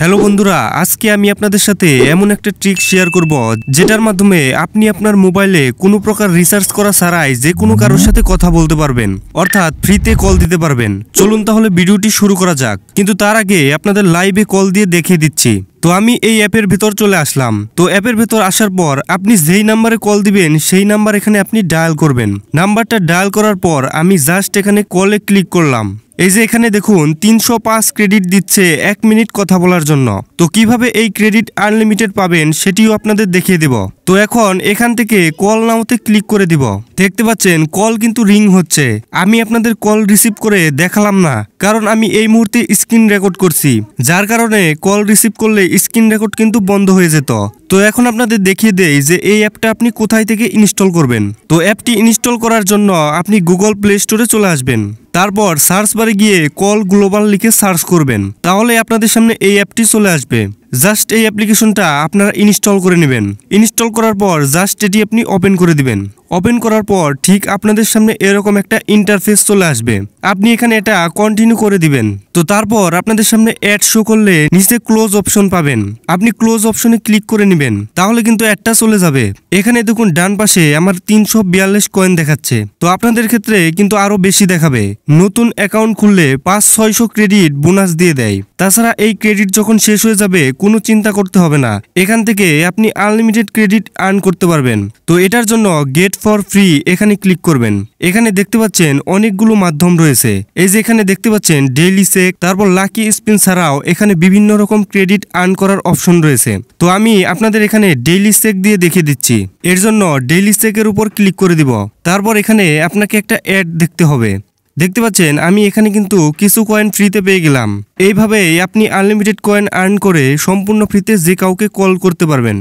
Hello বন্ধুরা, আজকে আমি আপনাদের সাথে এমন একটা ট্রিক শেয়ার করব যেটার মাধ্যমে আপনি আপনার মোবাইলে কোনো প্রকার রিসার্চ করা ছাড়াই যে কোনো কারোর সাথে কথা বলতে পারবেন, অর্থাৎ ফ্রিতে কল দিতে পারবেন। চলুন তাহলে ভিডিওটি শুরু করা যাক, কিন্তু তার আগে আপনাদের লাইভে কল দিয়ে দেখিয়ে দিচ্ছি। তো আমি এই অ্যাপের ভেতর চলে আসলাম। তো অ্যাপের ভেতর আসার পর আপনি যেই নাম্বারে কল দিবেন সেই নাম্বার এখানে আপনি ডায়াল করবেন। নাম্বারটা ডায়াল করার পর আমি জাস্ট এখানে কলে ক্লিক করলাম। এই যে এখানে দেখুন 305 ক্রেডিট দিচ্ছে 1 মিনিট কথা বলার জন্য। তো কিভাবে এই ক্রেডিট আনলিমিটেড পাবেন সেটিও আপনাদের দেখিয়ে দেব। তো এখন এখান থেকে কল নাওতে ক্লিক করে দিব। দেখতে পাচ্ছেন কল কিন্তু রিং হচ্ছে। আমি আপনাদের কল রিসিভ করে দেখালাম না, কারণ আমি এই মুহূর্তে স্ক্রিন রেকর্ড করছি, যার কারণে কল রিসিভ করলে স্ক্রিন রেকর্ড কিন্তু বন্ধ হয়ে যেত। তো এখন আপনাদের দেখিয়ে দেই যে এই অ্যাপটা আপনি কোথায় থেকে ইনস্টল করবেন। তো অ্যাপটি ইনস্টল করার জন্য আপনি গুগল প্লে স্টোরে চলে আসবেন। তারপর সার্চ বারে গিয়ে কল গ্লোবাল লিখে সার্চ করবেন, তাহলে আপনাদের সামনে এই অ্যাপটি চলে আসবে। জাস্ট এই অ্যাপ্লিকেশনটা আপনারা ইনস্টল করে নেবেন। ইনস্টল করার পর জাস্ট এটি আপনি ওপেন করে দিবেন। ওপেন করার পর ঠিক আপনাদের সামনে এরকম একটা ইন্টারফেস চলে আসবে। আপনি এখানে এটা কন্টিনিউ করে দিবেন। তো তারপর আপনাদের সামনে অ্যাড শো করলে নিচে ক্লোজ অপশন পাবেন, আপনি ক্লোজ অপশনে ক্লিক করে নেবেন, তাহলে কিন্তু অ্যাডটা চলে যাবে। এখানে দেখুন ডান পাশে আমার 342 কয়েন দেখাচ্ছে। তো আপনাদের ক্ষেত্রে কিন্তু আরো বেশি দেখাবে। নতুন অ্যাকাউন্ট খুললে 500-600 ক্রেডিট বোনাস দিয়ে দেয়। তাছাড়া এই ক্রেডিট যখন শেষ হয়ে যাবে কোনো চিন্তা করতে হবে না, এখান থেকে আপনি আনলিমিটেড ক্রেডিট আর্ন করতে পারবেন। তো এটার জন্য গেট ফর ফ্রি এখানে ক্লিক করবেন। এখানে দেখতে পাচ্ছেন অনেকগুলো মাধ্যম রয়েছে। এই যে এখানে দেখতে পাচ্ছেন ডেইলি চেক, তারপর লাকি স্পিন ছাড়াও এখানে বিভিন্ন রকম ক্রেডিট আর্ন করার অপশন রয়েছে। তো আমি আপনাদের এখানে ডেইলি চেক দিয়ে দেখিয়ে দিচ্ছি। এর জন্য ডেইলি চেকের উপর ক্লিক করে দিব। তারপর এখানে আপনাকে একটা অ্যাড দেখতে হবে। দেখতে পাচ্ছেন আমি এখানে কিন্তু কিছু কয়েন ফ্রিতে পেয়ে গেলাম। এইভাবেই আপনি আনলিমিটেড কয়েন আর্ন করে সম্পূর্ণ ফ্রিতে যে কাউকে কল করতে পারবেন।